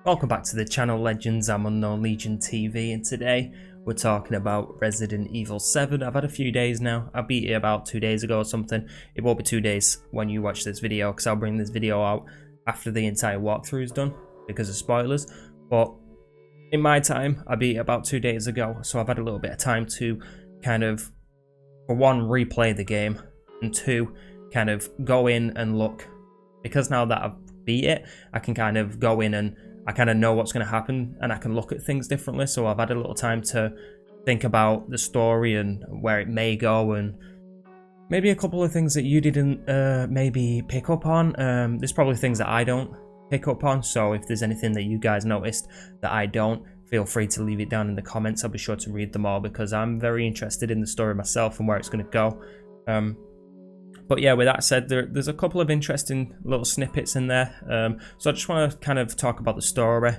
Welcome back to the channel, Legends. I'm Unknown Legion TV, and today we're talking about Resident Evil 7. I've had a few days now. I beat it about 2 days ago or something. It will be 2 days when you watch this video, because I'll bring this video out after the entire walkthrough is done because of spoilers. But in my time, I beat it about 2 days ago, so I've had a little bit of time to kind of, for one, replay the game, and two, kind of go in and look. Because now that I've beat it, I can kind of go in and I kind of know what's going to happen, and I can look at things differently. So I've had a little time to think about the story and where it may go, and maybe a couple of things that you didn't maybe pick up on. There's probably things that I don't pick up on, so if there's anything that you guys noticed that I don't, feel free to leave it down in the comments. I'll be sure to read them all because I'm very interested in the story myself and where it's going to go. But yeah, with that said, there's a couple of interesting little snippets in there. So I just want to kind of talk about the story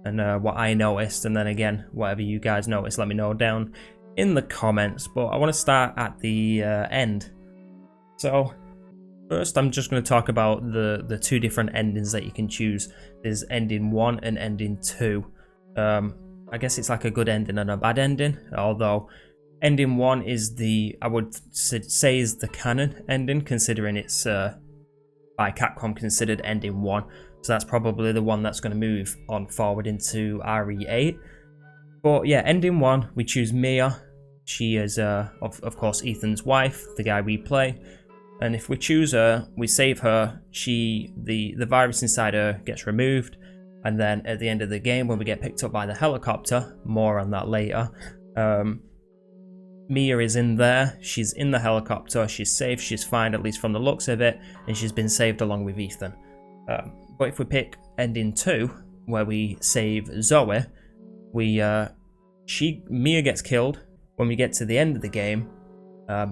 and what I noticed, and then again, whatever you guys noticed, let me know down in the comments. But I want to start at the end. So first, I'm just going to talk about the two different endings that you can choose. There's ending 1 and ending 2. I guess it's like a good ending and a bad ending, although ending 1 is I would say is the canon ending, considering it's by Capcom considered ending 1. So that's probably the one that's going to move on forward into RE8. But yeah, ending 1, we choose Mia. She is, of course, Ethan's wife, the guy we play. And if we choose her, we save her, the virus inside her gets removed. And then at the end of the game, when we get picked up by the helicopter, more on that later, Mia is in there, she's in the helicopter, she's safe, she's fine, at least from the looks of it, and she's been saved along with Ethan. But if we pick ending 2, where we save Zoe, Mia gets killed. When we get to the end of the game,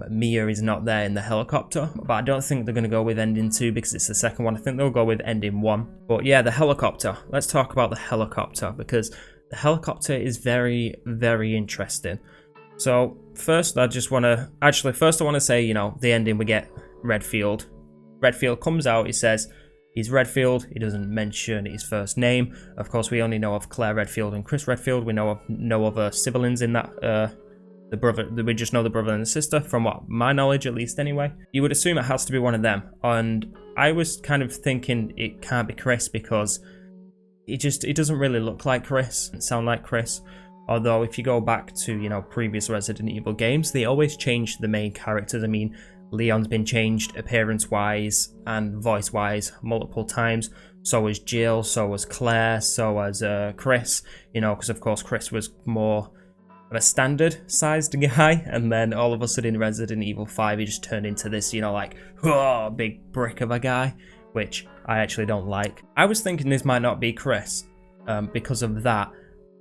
Mia is not there in the helicopter, but I don't think they're going to go with ending 2 because it's the second one. I think they'll go with ending 1. But yeah, the helicopter. Let's talk about the helicopter, because the helicopter is very, very interesting. So first, I want to say, you know, the ending, we get Redfield. Redfield comes out, he says he's Redfield. He doesn't mention his first name. Of course, we only know of Claire Redfield and Chris Redfield. We know of no other siblings in that. We just know the brother and the sister, from what my knowledge, at least anyway. You would assume it has to be one of them, and I was kind of thinking it can't be Chris because it doesn't really look like Chris and sound like Chris. Although if you go back to, you know, previous Resident Evil games, they always change the main characters. I mean, Leon's been changed appearance-wise and voice-wise multiple times. So was Jill, so was Claire, so was Chris. You know, because of course Chris was more of a standard-sized guy, and then all of a sudden in Resident Evil 5 he just turned into this, you know, like, whoa, big brick of a guy, which I actually don't like. I was thinking this might not be Chris because of that.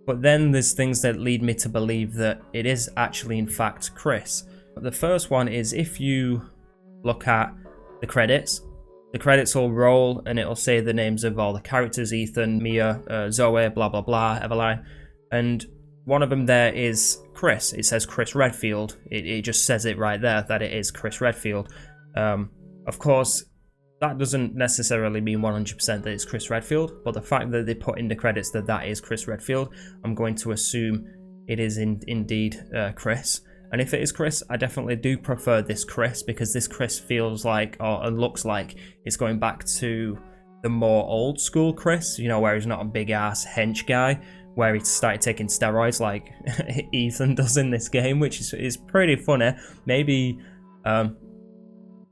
But then there's things that lead me to believe that it is actually in fact Chris. The first one is, if you look at the credits will roll and it'll say the names of all the characters: Ethan, Mia, Zoe, blah blah blah, Eveline, and one of them there is Chris. It says Chris Redfield. It just says it right there that it is Chris Redfield. Of course, that doesn't necessarily mean 100% that it's Chris Redfield, but the fact that they put in the credits that is Chris Redfield, I'm going to assume it is indeed Chris. And if it is Chris, I definitely do prefer this Chris, because this Chris feels like, or looks like, it's going back to the more old school Chris, you know, where he's not a big ass hench guy, where he started taking steroids like Ethan does in this game, which is pretty funny. Maybe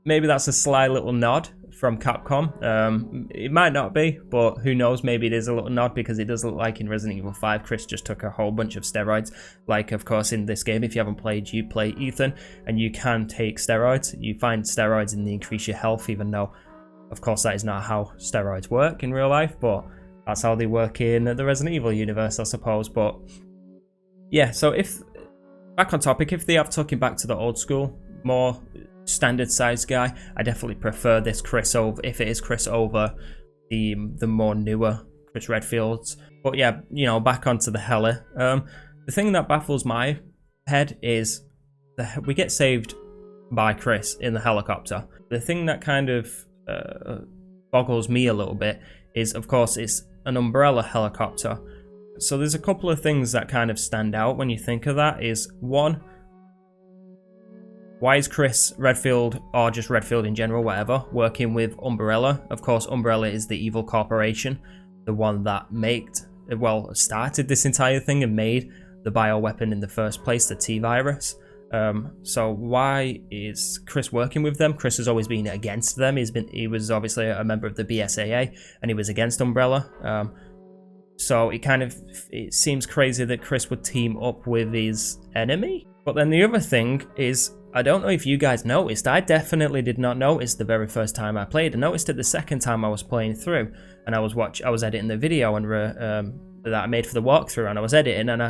that's a sly little nod from Capcom. It might not be, but who knows, maybe it is a little nod, because it does look like in Resident Evil 5 Chris just took a whole bunch of steroids. Like, of course, in this game, if you haven't played, you play Ethan and you can take steroids. You find steroids and they increase your health, even though of course that is not how steroids work in real life, but that's how they work in the Resident Evil universe, I suppose. But yeah, so if back on topic, if they have took him back to the old school, more standard sized guy, I definitely prefer this Chris over, if it is Chris, over the more newer Chris Redfields. But yeah, you know, back onto the heli. The thing that baffles my head is we get saved by Chris in the helicopter. The thing that kind of boggles me a little bit is, of course, it's an Umbrella helicopter. So there's a couple of things that kind of stand out when you think of that. Is one, why is Chris Redfield, or just Redfield in general, whatever, working with Umbrella? Of course, Umbrella is the evil corporation, the one that started this entire thing and made the bioweapon in the first place, the T-virus. So why is Chris working with them? Chris has always been against them. He was obviously a member of the BSAA, and he was against Umbrella. So it seems crazy that Chris would team up with his enemy. But then the other thing is, I don't know if you guys noticed, I definitely did not notice the very first time I played. I noticed it the second time I was playing through, and I was editing the video and that I made for the walkthrough, and I was editing, and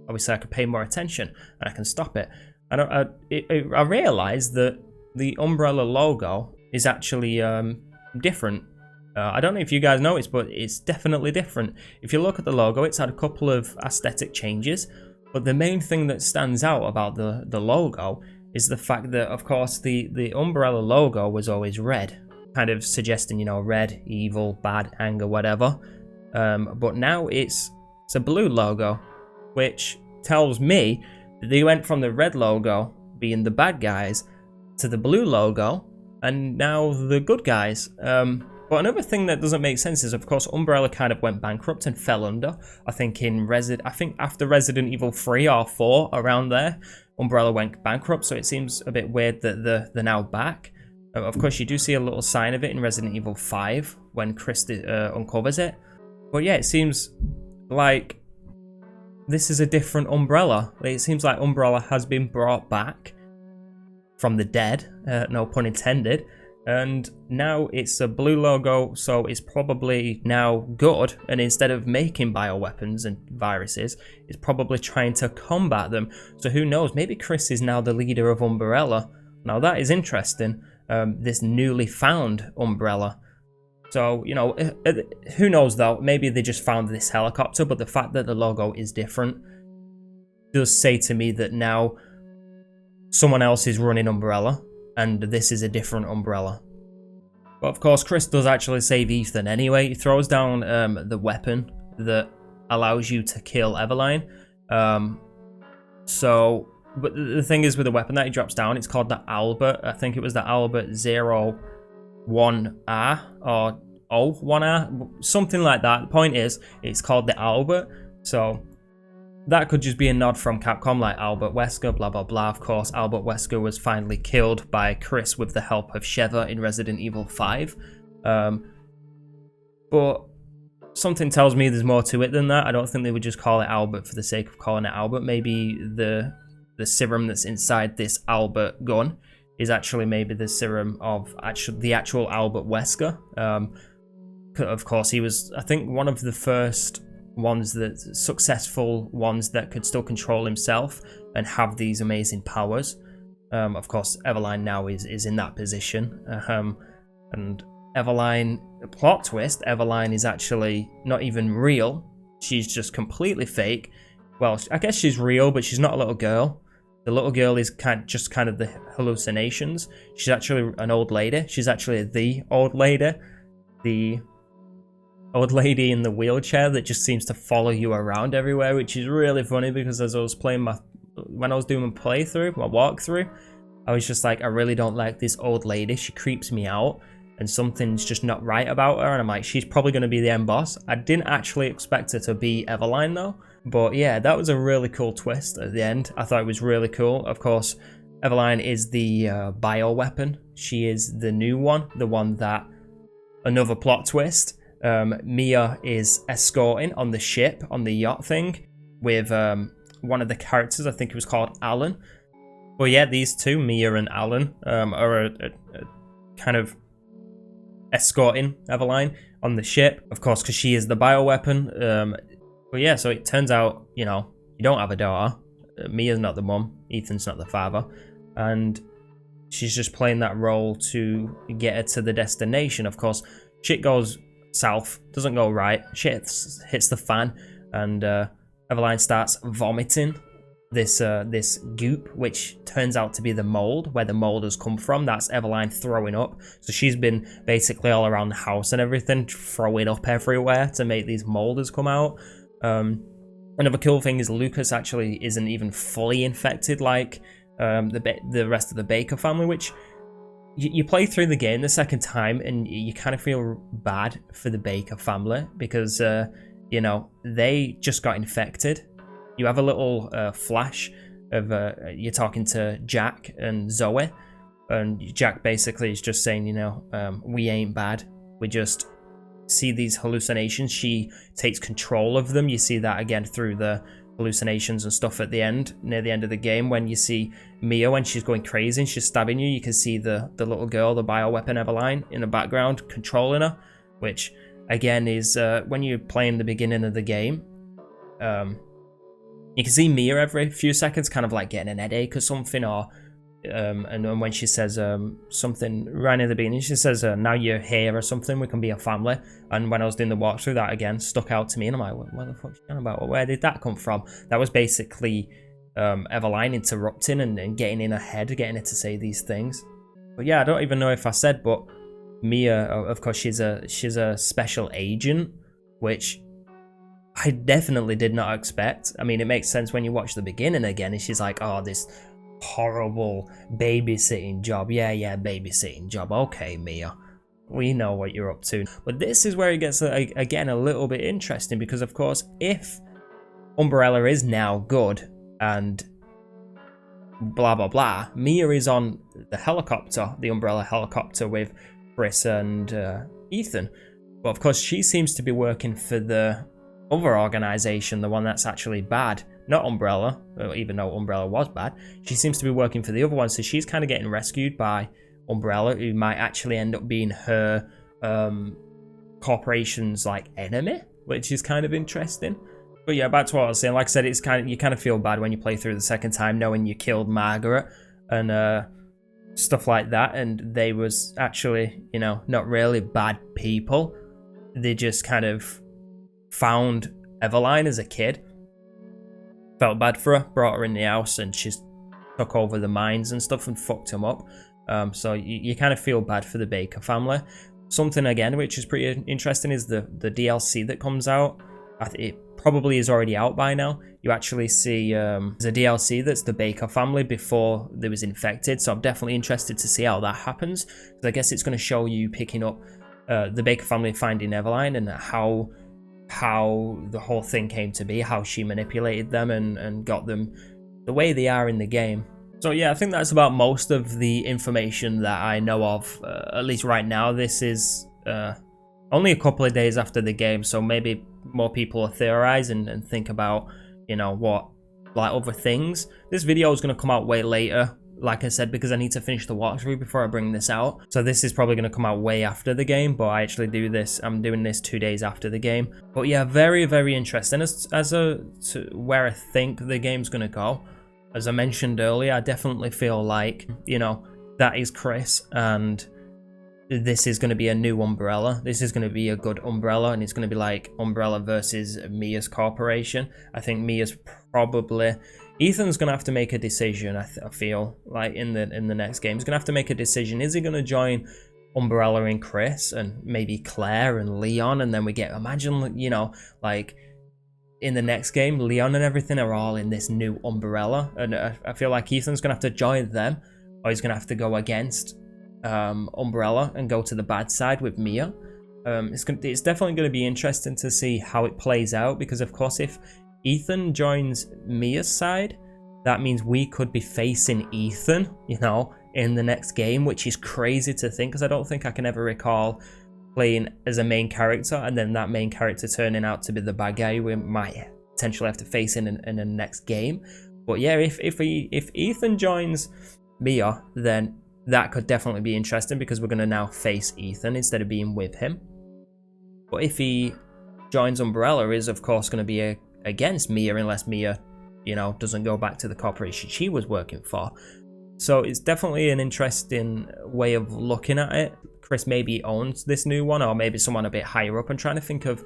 obviously I could pay more attention and I can stop it. And I realized that the Umbrella logo is actually different. I don't know if you guys noticed, but it's definitely different. If you look at the logo, it's had a couple of aesthetic changes, but the main thing that stands out about the logo is the fact that, of course, the Umbrella logo was always red, kind of suggesting, red, evil, bad, anger, whatever. But now it's a blue logo, which tells me that they went from the red logo being the bad guys to the blue logo and now the good guys. But another thing that doesn't make sense is, of course, Umbrella kind of went bankrupt and fell under. I think after Resident Evil 3 or 4, around there, Umbrella went bankrupt, so it seems a bit weird that they're now back. Of course, you do see a little sign of it in Resident Evil 5 when Chris uncovers it. But yeah, it seems like this is a different Umbrella. It seems like Umbrella has been brought back from the dead, no pun intended, and now it's a blue logo, so it's probably now good, and instead of making bioweapons and viruses, it's probably trying to combat them. So who knows, maybe Chris is now the leader of Umbrella. Now that is interesting, this newly found Umbrella. So, who knows though, maybe they just found this helicopter, but the fact that the logo is different does say to me that now someone else is running Umbrella, and this is a different Umbrella. But of course, Chris does actually save Ethan anyway. He throws down the weapon that allows you to kill Eveline. But the thing is with the weapon that he drops down, it's called the Albert. I think it was the Albert 01R or 01R, something like that. The point is, it's called the Albert. So that could just be a nod from Capcom, like Albert Wesker, blah blah blah. Of course, Albert Wesker was finally killed by Chris with the help of Sheva in Resident Evil 5. But something tells me there's more to it than that. I don't think they would just call it Albert for the sake of calling it Albert. Maybe the serum that's inside this Albert gun is actually maybe the serum of the actual Albert Wesker. Of course, he was, I think, one of the first successful ones that could still control himself and have these amazing powers. Of course, Eveline now is in that position. And Eveline, plot twist, Eveline is actually not even real. She's just completely fake. Well, I guess she's real, but she's not a little girl. The little girl is just kind of the hallucinations. She's actually an old lady. She's actually the old lady. The old lady in the wheelchair that just seems to follow you around everywhere, which is really funny because as I was playing when I was doing my walkthrough, I was just like, I really don't like this old lady. She creeps me out and something's just not right about her. And I'm like, she's probably going to be the end boss. I didn't actually expect her to be Eveline though. But yeah, that was a really cool twist at the end. I thought it was really cool. Of course, Eveline is the bioweapon. She is the new one, the one that, another plot twist, Mia is escorting on the ship, on the yacht thing, with one of the characters, I think it was called Alan. Well, yeah, these two, Mia and Alan, are a kind of escorting Eveline on the ship, of course, because she is the bioweapon. But yeah, so it turns out, you don't have a daughter. Mia's not the mum, Ethan's not the father, and she's just playing that role to get her to the destination. Of course, shit goes south, doesn't go right, shit hits the fan, and Eveline starts vomiting this goop, which turns out to be the mold, where the mold has come from. That's Eveline throwing up. So she's been basically all around the house and everything, throwing up everywhere to make these molders come out. Another cool thing is Lucas actually isn't even fully infected like the rest of the Baker family, which you play through the game the second time and you kind of feel bad for the Baker family because, you know, they just got infected. You have a little flash of you're talking to Jack and Zoe, and Jack basically is just saying, you know, we ain't bad. We just see these hallucinations. She takes control of them. You see that again through the hallucinations and stuff at the end, near the end of the game, when you see Mia when she's going crazy and she's stabbing you. You can see the little girl, the bioweapon Eveline, in the background controlling her, which again is when you're playing the beginning of the game. You can see Mia every few seconds kind of like getting an headache or something, or and then when she says something right near the beginning, she says, now you're here or something, we can be a family. And when I was doing the walkthrough, that again stuck out to me, and I'm like, what the fuck's she talking about? Where did that come from? That was basically Eveline interrupting and getting in her head, getting her to say these things. But yeah, I don't even know if I said, but Mia, of course, she's a special agent, which I definitely did not expect. I mean, it makes sense when you watch the beginning again, and she's like, oh, this horrible babysitting job. Yeah, babysitting job. Okay, Mia, we know what you're up to. But this is where it gets, again, a little bit interesting, because, of course, if Umbrella is now good and blah, blah, blah, Mia is on the helicopter, the Umbrella helicopter with Chris and Ethan. But, of course, she seems to be working for the other organization, the one that's actually bad, not Umbrella, even though Umbrella was bad. She seems to be working for the other one, so she's kind of getting rescued by Umbrella, who might actually end up being her corporation's like enemy, which is kind of interesting. But yeah, back to what I was saying. Like I said, it's kind of, you kind of feel bad when you play through the second time, knowing you killed Margaret and stuff like that, and they was actually, you know, not really bad people. They just kind of found Eveline as a kid, felt bad for her, brought her in the house, and she took over the mines and stuff and fucked them up. So you kind of feel bad for the Baker family. Something again which is pretty interesting is the DLC that comes out. It probably is already out by now. You actually see there's a DLC that's the Baker family before they was infected, so I'm definitely interested to see how that happens, because I guess it's going to show you picking up the Baker family finding Eveline and how the whole thing came to be, how she manipulated them and got them the way they are in the game. So yeah, I think that's about most of the information that I know of, at least right now. This is only a couple of days after the game, so maybe more people are theorizing and think about, you know, what, like, other things. This video is going to come out way later, like I said, because I need to finish the walkthrough before I bring this out. So this is probably going to come out way after the game, but I actually do this, I'm doing this 2 days after the game. But yeah, very, very interesting to where I think the game's going to go. As I mentioned earlier, I definitely feel like, you know, that is Chris, and this is going to be a new Umbrella. This is going to be a good Umbrella, and it's going to be like Umbrella versus Mia's corporation. I think Mia's probably... Ethan's going to have to make a decision, I feel, like, in the next game. He's going to have to make a decision. Is he going to join Umbrella and Chris, and maybe Claire and Leon, and then we get... Imagine, you know, like... in the next game, Leon and everything are all in this new Umbrella, and I feel like Ethan's gonna have to join them, or he's gonna have to go against Umbrella and go to the bad side with Mia. It's definitely going to be interesting to see how it plays out, because of course if Ethan joins Mia's side, that means we could be facing Ethan, you know, in the next game, which is crazy to think, because I don't think I can ever recall playing as a main character and then that main character turning out to be the bad guy we might potentially have to face in the next game. But yeah, if Ethan joins Mia, then that could definitely be interesting, because we're going to now face Ethan instead of being with him. But if he joins Umbrella, is of course going to be against Mia, unless Mia, you know, doesn't go back to the corporation she was working for. So it's definitely an interesting way of looking at it. Chris maybe owns this new one, or maybe someone a bit higher up. I'm trying to think of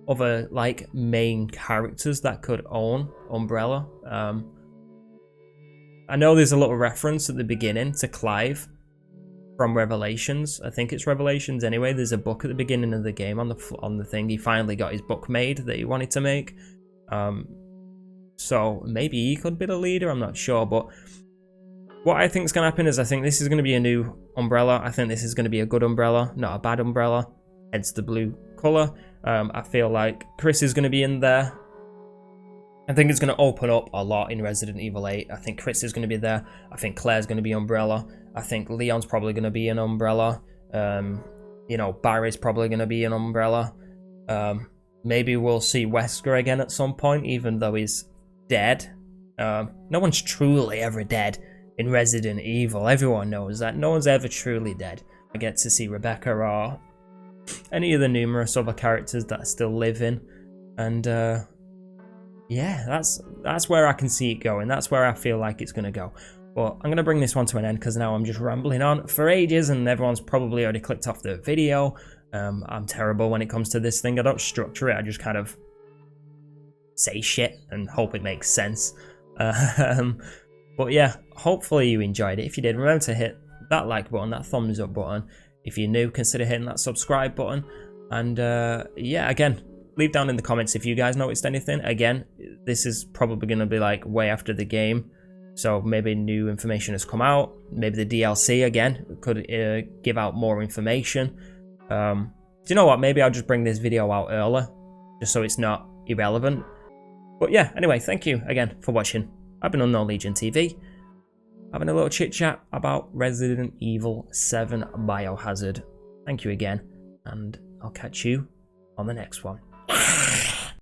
other like main characters that could own Umbrella. I know there's a little reference at the beginning to Clive from Revelations. I think it's Revelations anyway. There's a book at the beginning of the game on the thing. He finally got his book made that he wanted to make. So maybe he could be the leader. I'm not sure, but what I think is going to happen is I think this is going to be a new umbrella. I think this is going to be a good umbrella, not a bad umbrella. Hence the blue color. I feel like Chris is going to be in there. I think it's going to open up a lot in Resident Evil 8. I think Chris is going to be there. I think Claire's going to be Umbrella. I think Leon's probably going to be an Umbrella. You know, Barry's probably going to be an Umbrella. Maybe we'll see Wesker again at some point, even though he's dead. No one's truly ever dead in Resident Evil. Everyone knows that. No one's ever truly dead. I get to see Rebecca or any of the numerous other characters that are still living. And yeah, that's where I can see it going. That's where I feel like it's going to go. But I'm going to bring this one to an end because now I'm just rambling on for ages and everyone's probably already clicked off the video. I'm terrible when it comes to this thing. I don't structure it. I just kind of say shit and hope it makes sense. But yeah, hopefully you enjoyed it. If you did, remember to hit that like button, that thumbs up button. If you're new, consider hitting that subscribe button. And yeah, again, leave down in the comments if you guys noticed anything. Again, this is probably going to be like way after the game. So maybe new information has come out. Maybe the DLC again could give out more information. Do you know what? Maybe I'll just bring this video out earlier, just so it's not irrelevant. But yeah, anyway, thank you again for watching. I've been Unknown Legion TV, having a little chit chat about Resident Evil 7 Biohazard. Thank you again, and I'll catch you on the next one.